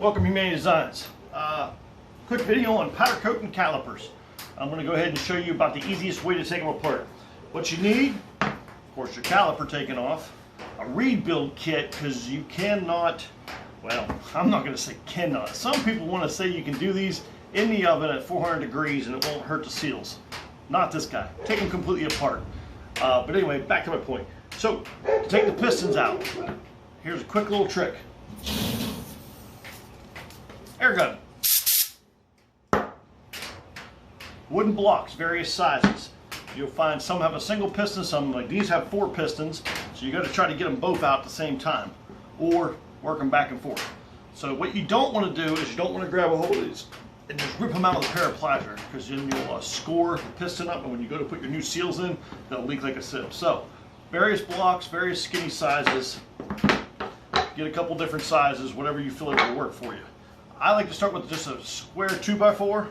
Welcome to Humane Designs. Quick video on Powdercoatin calipers. I'm going to go ahead and show you about the easiest way to take them apart. What you need, of course, your caliper taken off, a rebuild kit, because you cannot, well, I'm not going to say cannot. Some people want to say you can do these in the oven at 400 degrees and it won't hurt the seals. Not this guy. Take them completely apart. But anyway, back to my point. So, to take the pistons out, here's a quick little trick. Air gun. Wooden blocks, various sizes. You'll find some have a single piston, some like these have 4 pistons, so you got to try to get them both out at the same time, or work them back and forth. So what you don't want to do is you don't want to grab a hold of these and just rip them out with a pair of pliers, because then you'll score the piston up, and when you go to put your new seals in, they'll leak like a sieve. So various blocks, various skinny sizes. Get a couple different sizes, whatever you feel like will work for you. I like to start with just a square 2x4.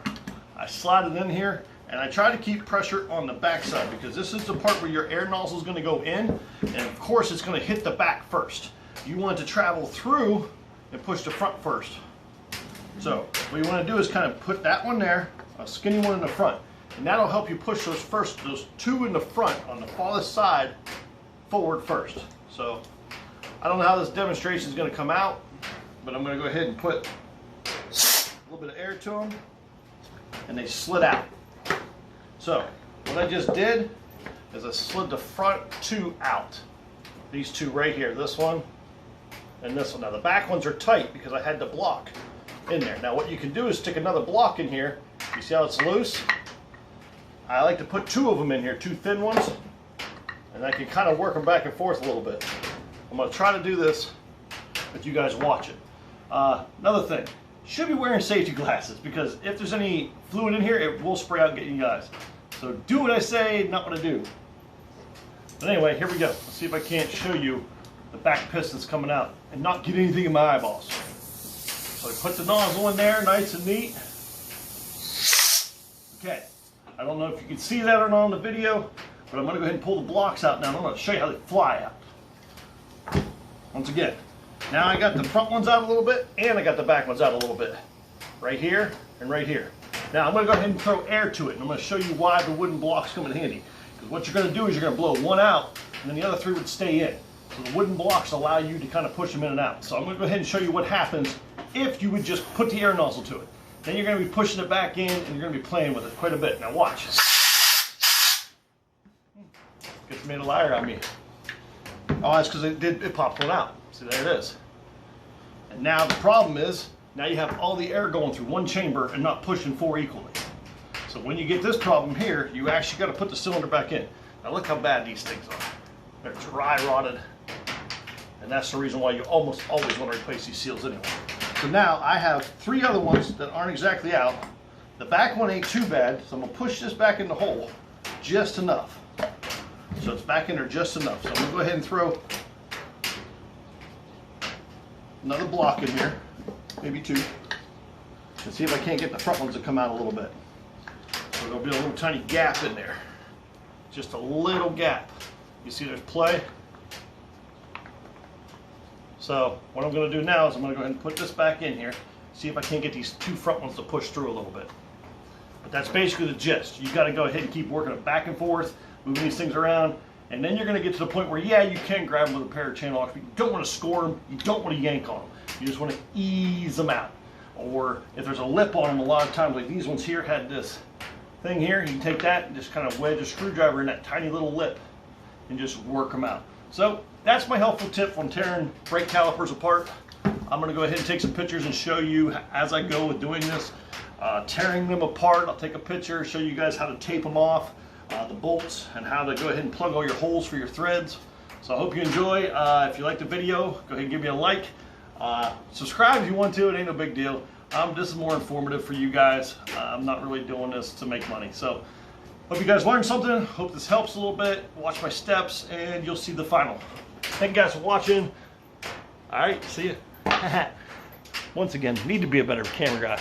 I slide it in here, and I try to keep pressure on the back side, because this is the part where your air nozzle is going to go in, and of course it's going to hit the back first. You want it to travel through and push the front first. So what you want to do is kind of put that one there, a skinny one in the front, and that'll help you push those 2 in the front on the farthest side forward first. So I don't know how this demonstration is going to come out, but I'm going to go ahead and put a little bit of air to them, and they slid out. So what I just did is I slid the front 2 out. These 2 right here, this one and this one. Now the back ones are tight because I had the block in there. Now what you can do is stick another block in here. You see how it's loose? I like to put 2 of them in here, 2 thin ones, and I can kind of work them back and forth a little bit. I'm going to try to do this with you guys watching. Another thing, should be wearing safety glasses, because if there's any fluid in here, it will spray out and get you guys. So do what I say, not what I do. But anyway, here we go. Let's see if I can't show you the back pistons coming out and not get anything in my eyeballs. So I put the nozzle in there, nice and neat. Okay, I don't know if you can see that or not on the video, but I'm going to go ahead and pull the blocks out now. I'm going to show you how they fly out. Once again, now I got the front ones out a little bit, and I got the back ones out a little bit. Right here and right here. Now I'm going to go ahead and throw air to it, and I'm going to show you why the wooden blocks come in handy. Because what you're going to do is you're going to blow one out, and then the other 3 would stay in. So the wooden blocks allow you to kind of push them in and out. So I'm going to go ahead and show you what happens if you would just put the air nozzle to it. Then you're going to be pushing it back in, and you're going to be playing with it quite a bit. Now watch. Gets made a liar on me. Oh, that's because it popped one out. See, there it is. And now the problem is, now you have all the air going through one chamber and not pushing 4 equally. So when you get this problem here, you actually got to put the cylinder back in. Now look how bad these things are. They're dry rotted. And that's the reason why you almost always want to replace these seals anyway. So now I have 3 other ones that aren't exactly out. The back one ain't too bad, so I'm going to push this back in the hole just enough. So it's back in there just enough. So I'm going to go ahead and throw another block in here, maybe 2, and see if I can't get the front ones to come out a little bit. So there'll be a little tiny gap in there, just a little gap. You see there's play? So what I'm going to do now is I'm going to go ahead and put this back in here, see if I can't get these 2 front ones to push through a little bit. But that's basically the gist. You got to go ahead and keep working it back and forth, moving these things around, and then you're going to get to the point where, yeah, you can grab them with a pair of channel locks, but you don't want to score them, you don't want to yank on them. You just want to ease them out. Or if there's a lip on them, a lot of times, like these ones here had this thing here, you can take that and just kind of wedge a screwdriver in that tiny little lip and just work them out. So that's my helpful tip on tearing brake calipers apart. I'm going to go ahead and take some pictures and show you as I go with doing this. Tearing them apart, I'll take a picture, show you guys how to tape them off, the bolts, and how to go ahead and plug all your holes for your threads. So I hope you enjoy. If you like the video, go ahead and give me a like. Subscribe if you want to, it ain't no big deal. This is more informative for you guys. I'm not really doing this to make money. So hope you guys learned something. Hope this helps a little bit. Watch my steps and you'll see the final. Thank you guys for watching. All right, see ya. Once again, need to be a better camera guy.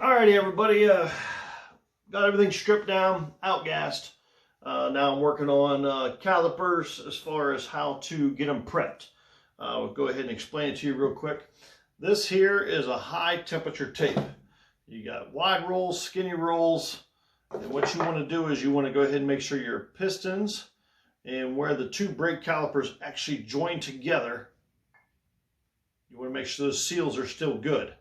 Alrighty, everybody, got everything stripped down, outgassed. Now I'm working on calipers as far as how to get them prepped. We'll go ahead and explain it to you real quick. This here is a high temperature tape. You got wide rolls, skinny rolls, and what you want to do is you want to go ahead and make sure your pistons and where the two brake calipers actually join together, you want to make sure those seals are still good.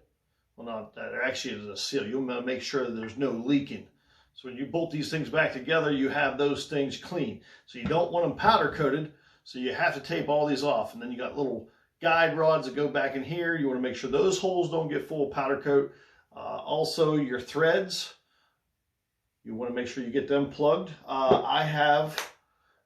Well, not that there actually is a seal. You want to make sure that there's no leaking. So when you bolt these things back together, you have those things clean. So you don't want them powder coated, so you have to tape all these off. And then you got little guide rods that go back in here. You want to make sure those holes don't get full of powder coat. Also your threads, you want to make sure you get them plugged. I have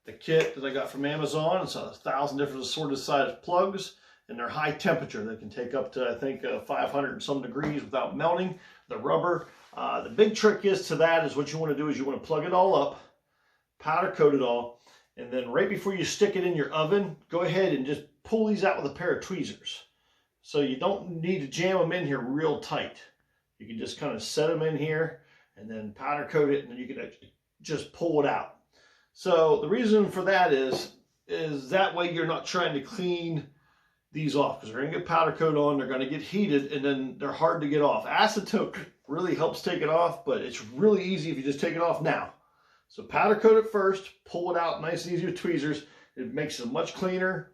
the kit that I got from Amazon. It's 1,000 different assorted size plugs, and they're high temperature. They can take up to, I think, 500 and some degrees without melting the rubber. The big trick is to that is what you want to do is you want to plug it all up, powder coat it all, and then right before you stick it in your oven, go ahead and just pull these out with a pair of tweezers. So you don't need to jam them in here real tight. You can just kind of set them in here and then powder coat it, and then you can just pull it out. So the reason for that is that way you're not trying to clean these off, because they're going to get powder coat on, they're going to get heated, and then they're hard to get off. Acetone really helps take it off, but it's really easy if you just take it off now. So powder coat it first, pull it out nice and easy with tweezers. It makes it much cleaner.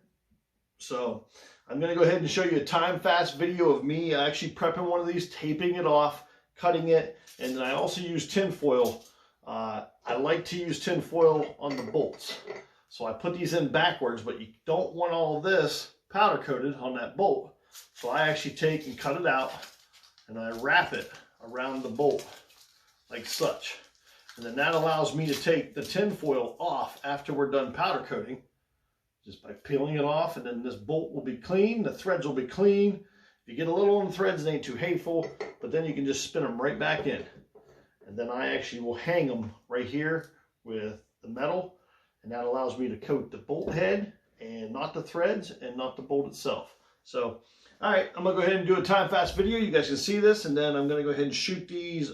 So I'm going to go ahead and show you a time-fast video of me actually prepping one of these, taping it off, cutting it, and then I also use tin foil. I like to use tin foil on the bolts. So I put these in backwards, but you don't want all this powder coated on that bolt. So I actually take and cut it out and I wrap it around the bolt like such. And then that allows me to take the tin foil off after we're done powder coating, just by peeling it off, and then this bolt will be clean, the threads will be clean. If you get a little on the threads, it ain't too hateful, but then you can just spin them right back in. And then I actually will hang them right here with the metal, and that allows me to coat the bolt head and not the threads and not the bolt itself. So, all right, I'm gonna go ahead and do a time-fast video. You guys can see this, and then I'm gonna go ahead and shoot these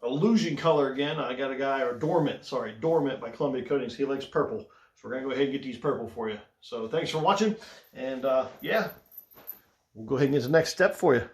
illusion color again. I got a guy, or Dormant by Columbia Coatings. He likes purple. So we're gonna go ahead and get these purple for you. So thanks for watching, and yeah, we'll go ahead and get to the next step for you.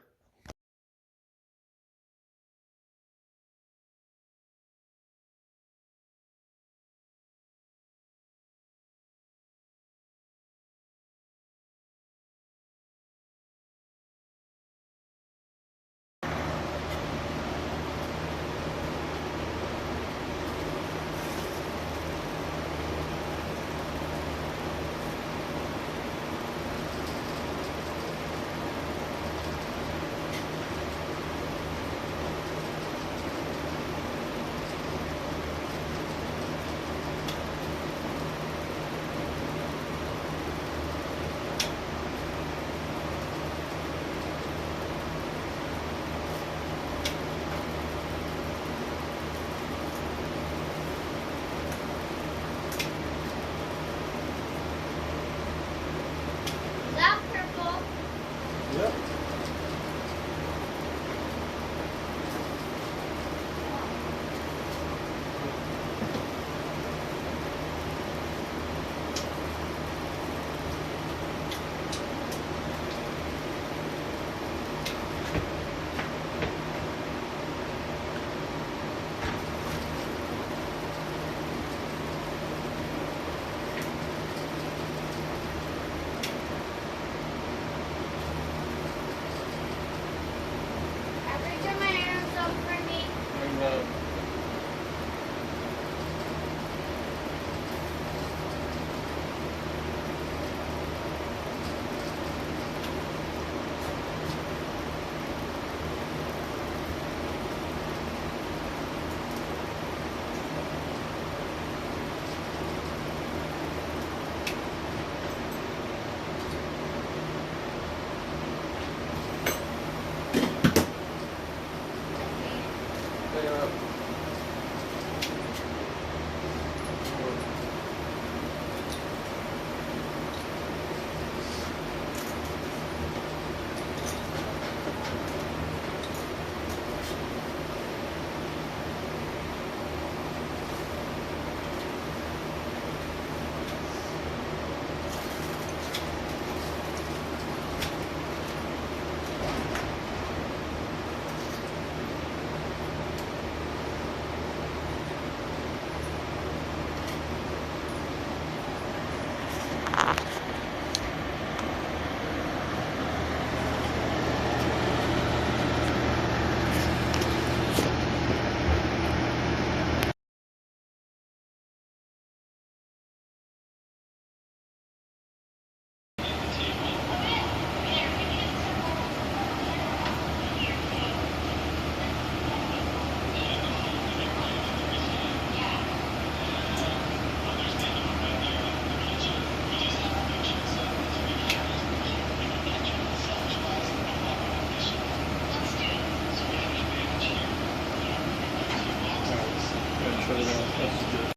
show you that. That's good.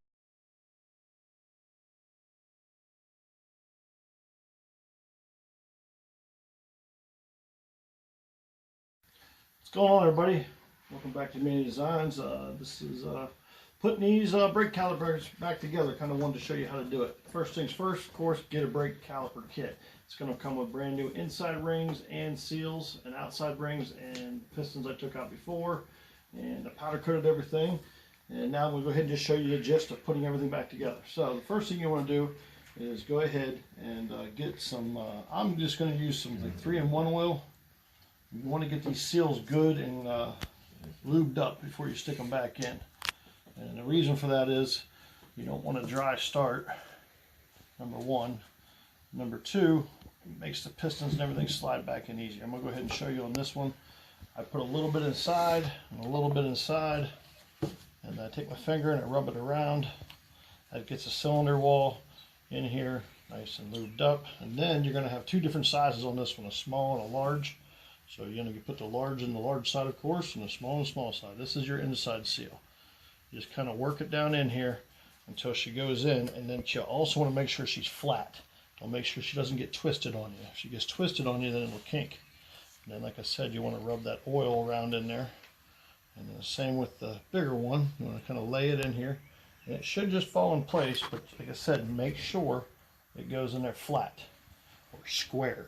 What's going on, everybody? Welcome back to Many Designs. This is putting these brake calipers back together. Kind of wanted to show you how to do it. First things first, of course, get a brake caliper kit. It's going to come with brand new inside rings and seals and outside rings and pistons I took out before, and I powder coated everything. And now we'll go ahead and just show you the gist of putting everything back together. So the first thing you want to do is go ahead and get some, I'm just going to use some like 3-in-1 oil. You want to get these seals good and lubed up before you stick them back in. And the reason for that is you don't want a dry start, number one. Number two, it makes the pistons and everything slide back in easier. I'm going to go ahead and show you on this one. I put a little bit inside and a little bit inside, and I take my finger and I rub it around. That gets the cylinder wall in here nice and lubed up. And then you're going to have two different sizes on this one, a small and a large. So you're going to put the large in the large side, of course, and the small in the small side. This is your inside seal. You just kind of work it down in here until she goes in, and then you also want to make sure she's flat. Don't make sure she doesn't get twisted on you. If she gets twisted on you, then it'll kink. And then, like I said, you want to rub that oil around in there. And then the same with the bigger one. You want to kind of lay it in here. And it should just fall in place, but like I said, make sure it goes in there flat or square.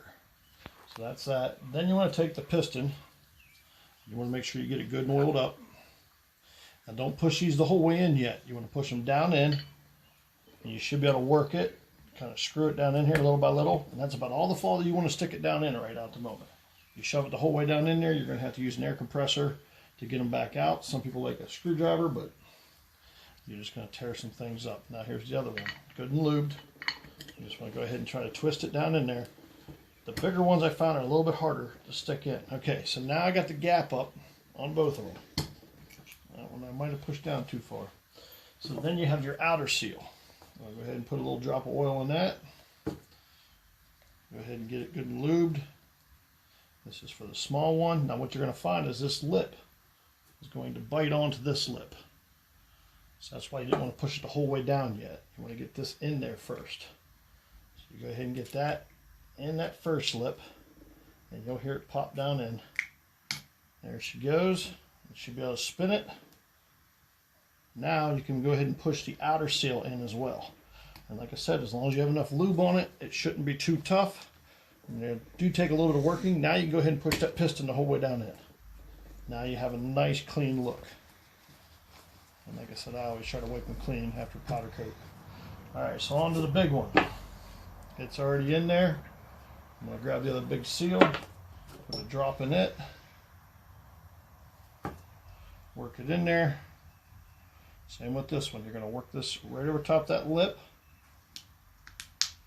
So that's that. Then you want to take the piston. You want to make sure you get it good and oiled up. Now don't push these the whole way in yet. You want to push them down in, and you should be able to work it. Kind of screw it down in here little by little, and that's about all the fall that you want to stick it down in right out the moment. You shove it the whole way down in there, you're going to have to use an air compressor to get them back out. Some people like a screwdriver, but you're just going to tear some things up. Now here's the other one, good and lubed. You just want to go ahead and try to twist it down in there. The bigger ones I found are a little bit harder to stick in. Okay, so now I got the gap up on both of them. That one I might have pushed down too far. So then you have your outer seal. I'll go ahead and put a little drop of oil in that. Go ahead and get it good and lubed. This is for the small one. Now what you're going to find is this lip is going to bite onto this lip. So that's why you don't want to push it the whole way down yet. You want to get this in there first. So you go ahead and get that in that first lip, and you'll hear it pop down in. There she goes. You should be able to spin it. Now you can go ahead and push the outer seal in as well. And like I said, as long as you have enough lube on it, it shouldn't be too tough. And they do take a little bit of working. Now you can go ahead and push that piston the whole way down in. Now you have a nice clean look. And like I said, I always try to wipe them clean after powder coat. Alright, so on to the big one. It's already in there. I'm going to grab the other big seal, put a drop in it, work it in there. Same with this one. You're going to work this right over top that lip.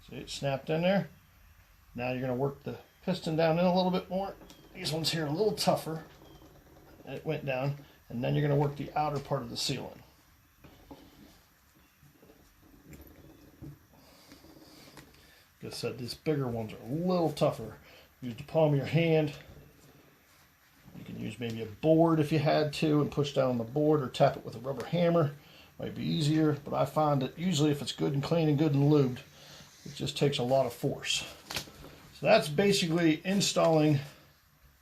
See, it snapped in there. Now you're going to work the piston down in a little bit more. These ones here are a little tougher. It went down. And then you're going to work the outer part of the seal in. Like I said, these bigger ones are a little tougher. Use the palm of your hand. You can use maybe a board if you had to and push down on the board, or tap it with a rubber hammer. Might be easier, but I find that usually if it's good and clean and good and lubed, it just takes a lot of force. So that's basically installing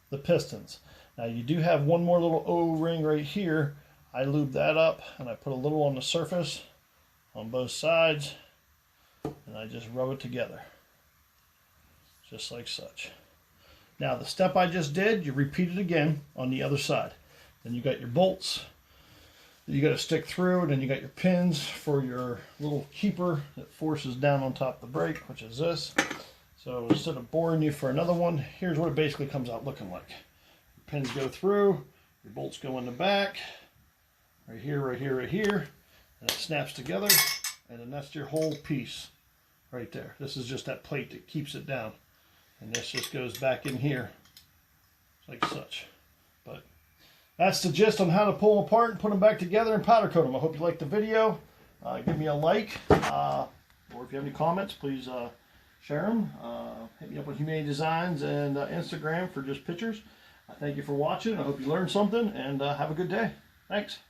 the pistons. Now you do have one more little O-ring right here. I lube that up and I put a little on the surface on both sides, and I just rub it together, just like such. Now the step I just did, you repeat it again on the other side. Then you got your bolts that you got to stick through, and then you got your pins for your little keeper that forces down on top of the brake, which is this. So instead of boring you for another one, here's what it basically comes out looking like. Your pins go through, your bolts go in the back, right here, right here, right here, and it snaps together, and then that's your whole piece right there. This is just that plate that keeps it down. And this just goes back in here, like such. But that's the gist on how to pull them apart and put them back together and powder coat them. I hope you liked the video. Give me a like, or if you have any comments, please share them. Hit me up on Humane Designs and Instagram for just pictures. Thank you for watching. I hope you learned something, and have a good day. Thanks.